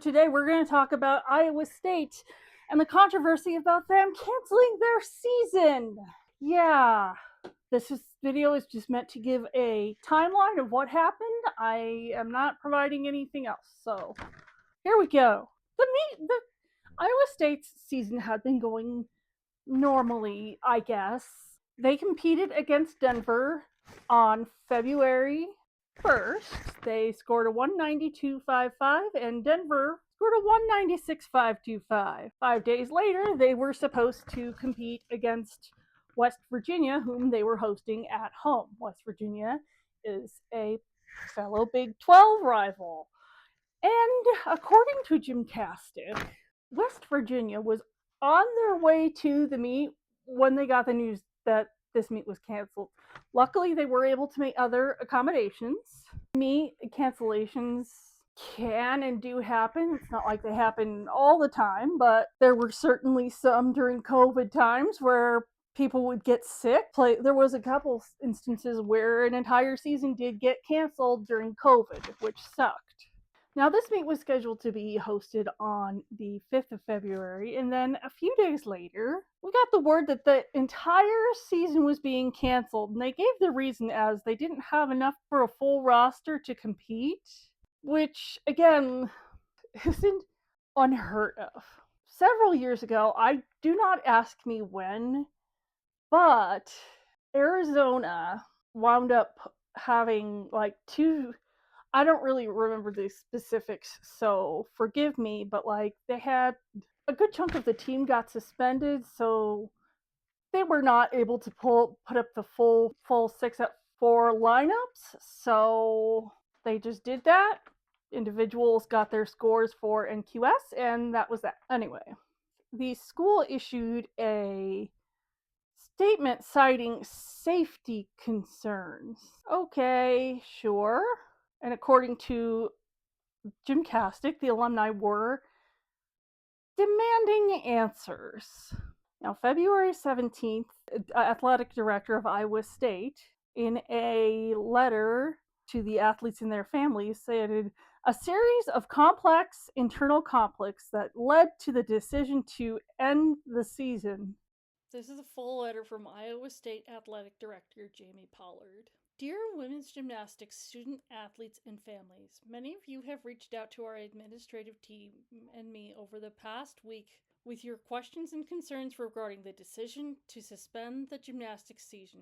Today we're going to talk about Iowa State and the controversy about them canceling their season. Yeah, video is just meant to give a timeline of what happened. I am not providing anything else. So here we go. The Iowa State's season had been going normally, I guess. They competed against Denver on February 1st. They scored a 192.55, and Denver scored a 196.525. 5 days later, they were supposed to compete against West Virginia, whom they were hosting at home. West Virginia is a fellow Big 12 rival. And according to Gymnastics, West Virginia was on their way to the meet when they got the news that this meet was canceled. Luckily, they were able to make other accommodations. Meet cancellations can and do happen. It's not like they happen all the time, but there were certainly some during COVID times where people would get sick. There was a couple instances where an entire season did get canceled during COVID, which sucked. Now, this meet was scheduled to be hosted on the 5th of February, and then a few days later, we got the word that the entire season was being canceled, and they gave the reason as they didn't have enough for a full roster to compete, which, again, isn't unheard of. Several years ago, I do not ask me when, but Arizona wound up having like two. I don't really remember the specifics, so forgive me, but like they had a good chunk of the team got suspended, so they were not able to put up the full 6-4 lineups. So they just did that. Individuals got their scores for NQS, and that was that. Anyway, the school issued a statement citing safety concerns. Okay, sure. And according to Gymnastics, the alumni were demanding answers. Now, February 17th, athletic director of Iowa State, in a letter to the athletes and their families, said a series of complex internal conflicts that led to the decision to end the season. This is a full letter from Iowa State Athletic Director Jamie Pollard. Dear women's gymnastics student athletes and families, many of you have reached out to our administrative team and me over the past week with your questions and concerns regarding the decision to suspend the gymnastics season.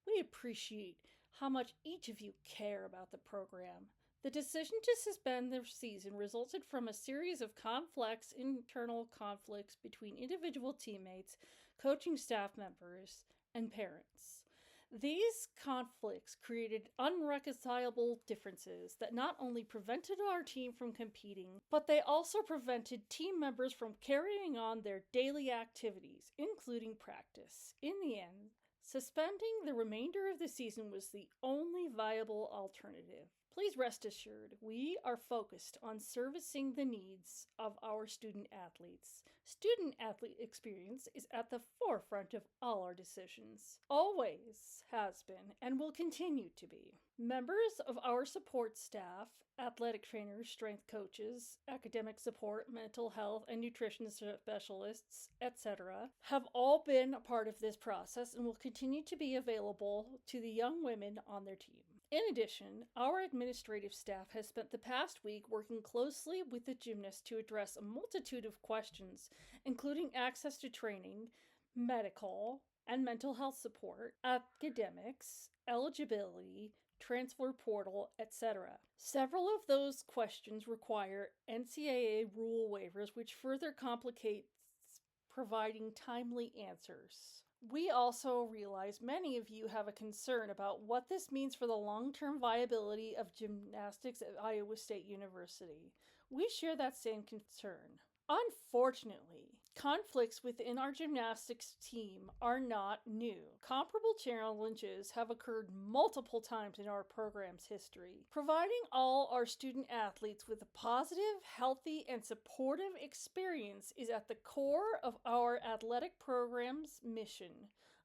We appreciate how much each of you care about the program. The decision to suspend the season resulted from a series of complex internal conflicts between individual teammates, coaching staff members, and parents. These conflicts created unreconcilable differences that not only prevented our team from competing, but they also prevented team members from carrying on their daily activities, including practice. In the end, suspending the remainder of the season was the only viable alternative. Please rest assured, we are focused on servicing the needs of our student athletes. Student athlete experience is at the forefront of all our decisions. Always has been and will continue to be. Members of our support staff, athletic trainers, strength coaches, academic support, mental health and nutrition specialists, etc., have all been a part of this process and will continue to be available to the young women on their team. In addition, our administrative staff has spent the past week working closely with the gymnasts to address a multitude of questions, including access to training, medical and mental health support, academics, eligibility, transfer portal, etc. Several of those questions require NCAA rule waivers, which further complicates providing timely answers. We also realize many of you have a concern about what this means for the long-term viability of gymnastics at Iowa State University. We share that same concern. Unfortunately, conflicts within our gymnastics team are not new. Comparable challenges have occurred multiple times in our program's history. Providing all our student athletes with a positive, healthy, and supportive experience is at the core of our athletic program's mission.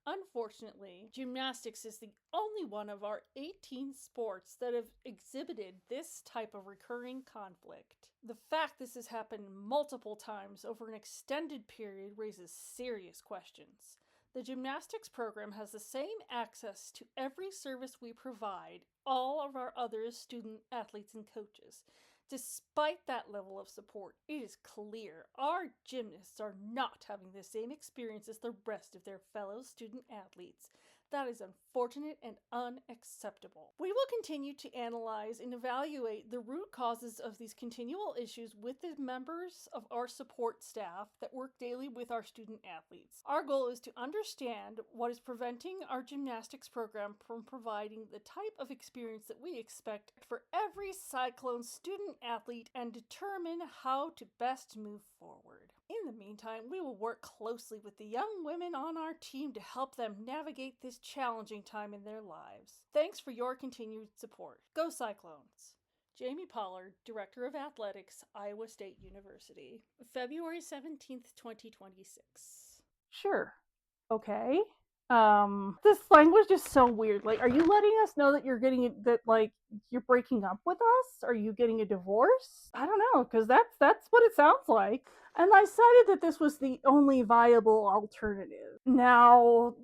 Unfortunately, gymnastics is the only one of our 18 sports that have exhibited this type of recurring conflict. The fact this has happened multiple times over an extended period raises serious questions. The gymnastics program has the same access to every service we provide, all of our other student athletes and coaches. Despite that level of support, it is clear our gymnasts are not having the same experience as the rest of their fellow student athletes. That is unfortunate and unacceptable. We will continue to analyze and evaluate the root causes of these continual issues with the members of our support staff that work daily with our student athletes. Our goal is to understand what is preventing our gymnastics program from providing the type of experience that we expect for every Cyclone student athlete and determine how to best move forward. In the meantime, we will work closely with the young women on our team to help them navigate this challenging time in their lives. Thanks for your continued support. Go Cyclones! Jamie Pollard, Director of Athletics, Iowa State University. February 17th, 2026. Sure. Okay. This language is so weird. Like, are you letting us know that you're you're breaking up with us? Are you getting a divorce? I don't know, because that's what it sounds like. And I cited that this was the only viable alternative. Now,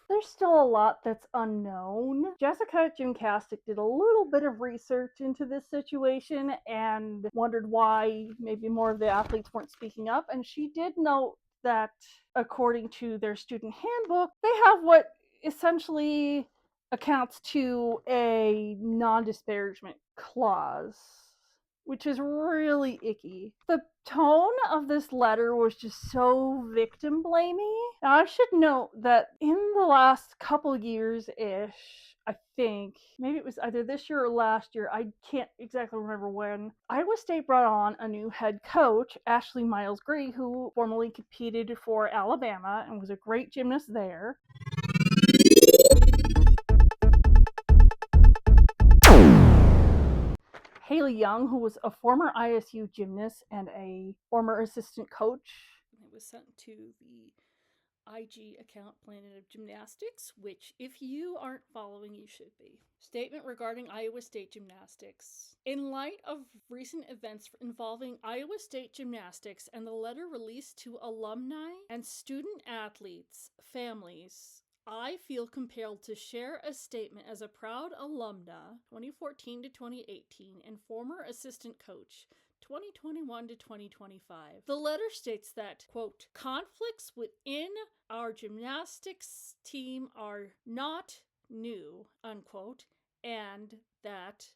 there's still a lot that's unknown. Jessica at Gymnastic did a little bit of research into this situation and wondered why maybe more of the athletes weren't speaking up. And she did note that according to their student handbook, they have what essentially accounts to a non-disparagement clause, which is really icky. The tone of this letter was just so victim blaming. Now, I should note that in the last couple years-ish, I think, maybe it was either this year or last year, I can't exactly remember when, Iowa State brought on a new head coach, Ashley Miles Gray, who formerly competed for Alabama and was a great gymnast there. Haley Young, who was a former ISU gymnast and a former assistant coach. It was sent to the IG account Planet of Gymnastics, which, if you aren't following, you should be. Statement regarding Iowa State Gymnastics. In light of recent events involving Iowa State Gymnastics and the letter released to alumni and student athletes' families, I feel compelled to share a statement as a proud alumna, 2014 to 2018, and former assistant coach, 2021 to 2025. The letter states that, quote, conflicts within our gymnastics team are not new, unquote, and that,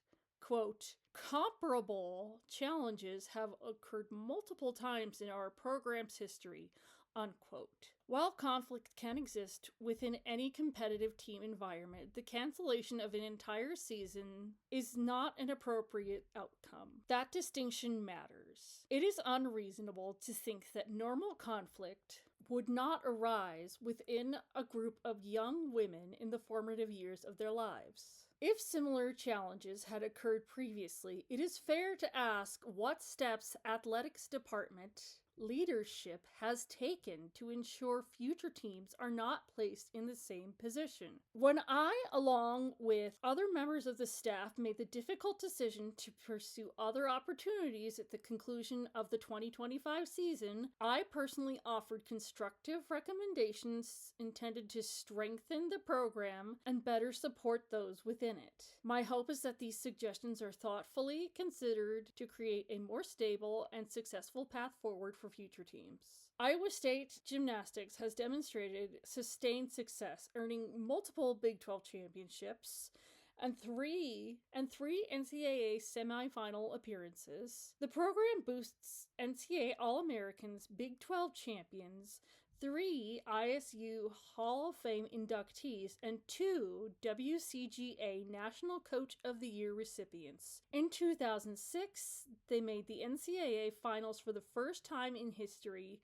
quote, comparable challenges have occurred multiple times in our program's history, unquote. While conflict can exist within any competitive team environment, the cancellation of an entire season is not an appropriate outcome. That distinction matters. It is unreasonable to think that normal conflict would not arise within a group of young women in the formative years of their lives. If similar challenges had occurred previously, it is fair to ask what steps athletics department leadership has taken to ensure future teams are not placed in the same position. When I, along with other members of the staff, made the difficult decision to pursue other opportunities at the conclusion of the 2025 season, I personally offered constructive recommendations intended to strengthen the program and better support those within it. My hope is that these suggestions are thoughtfully considered to create a more stable and successful path forward for future teams. Iowa State Gymnastics has demonstrated sustained success, earning multiple Big 12 championships and three NCAA semifinal appearances. The program boosts NCAA All-Americans, Big 12 champions, 3 ISU Hall of Fame inductees, and 2 WCGA National Coach of the Year recipients. In 2006, they made the NCAA finals for the first time in history,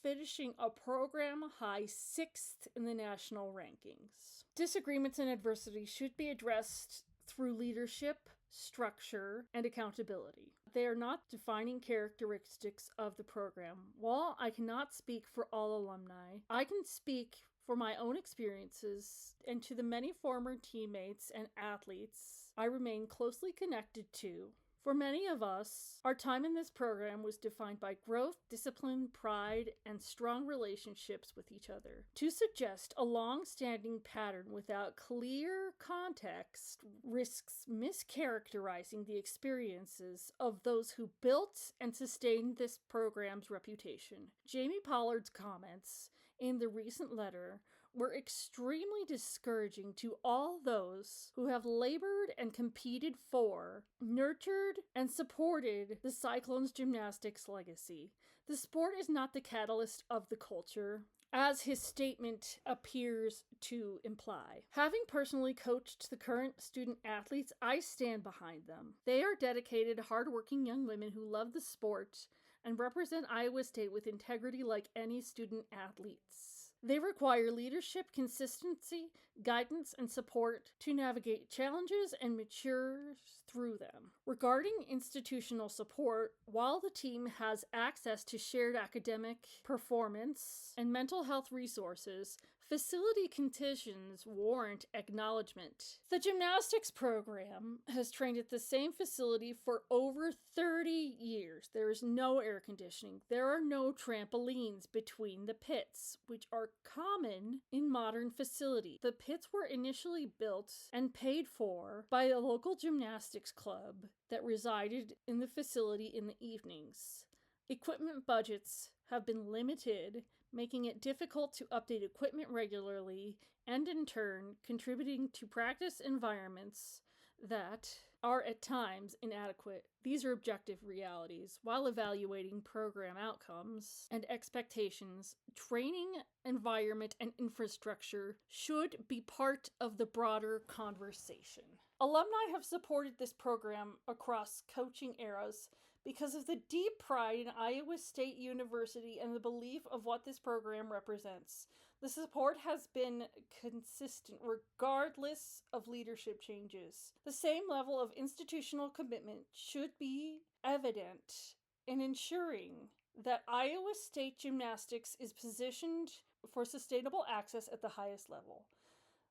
finishing a program-high 6th in the national rankings. Disagreements and adversity should be addressed through leadership, structure, and accountability. They are not defining characteristics of the program. While I cannot speak for all alumni, I can speak for my own experiences and to the many former teammates and athletes I remain closely connected to. For many of us, our time in this program was defined by growth, discipline, pride, and strong relationships with each other. To suggest a long-standing pattern without clear context risks mischaracterizing the experiences of those who built and sustained this program's reputation. Jamie Pollard's comments in the recent letter were extremely discouraging to all those who have labored and competed for, nurtured, and supported the Cyclones gymnastics legacy. The sport is not the catalyst of the culture, as his statement appears to imply. Having personally coached the current student athletes, I stand behind them. They are dedicated, hardworking young women who love the sport and represent Iowa State with integrity like any student athletes. They require leadership, consistency, guidance, and support to navigate challenges and mature through them. Regarding institutional support, while the team has access to shared academic performance and mental health resources, facility conditions warrant acknowledgement. The gymnastics program has trained at the same facility for over 30 years. There is no air conditioning. There are no trampolines between the pits, which are common in modern facilities. The pits were initially built and paid for by a local gymnastics club that resided in the facility in the evenings. Equipment budgets have been limited, making it difficult to update equipment regularly and in turn contributing to practice environments that are at times inadequate. These are objective realities. While evaluating program outcomes and expectations, training, environment, and infrastructure should be part of the broader conversation. Alumni have supported this program across coaching eras because of the deep pride in Iowa State University and the belief of what this program represents. The support has been consistent regardless of leadership changes. The same level of institutional commitment should be evident in ensuring that Iowa State Gymnastics is positioned for sustainable access at the highest level.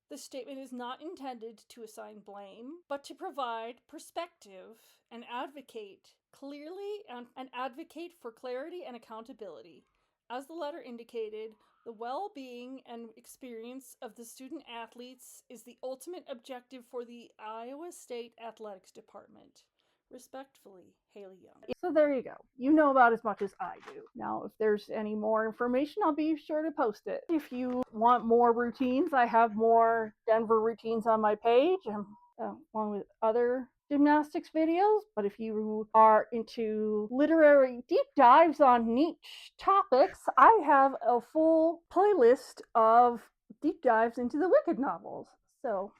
The statement is not intended to assign blame, but to provide perspective and advocate clearly and advocate for clarity and accountability. As the letter indicated, the well-being and experience of the student athletes is the ultimate objective for the Iowa State Athletics Department. Respectfully, Haley Young. So there you go. You know about as much as I do. Now, if there's any more information, I'll be sure to post it. If you want more routines, I have more Denver routines on my page, along with other gymnastics videos. But if you are into literary deep dives on niche topics, I have a full playlist of deep dives into the Wicked novels. So,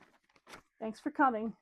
thanks for coming.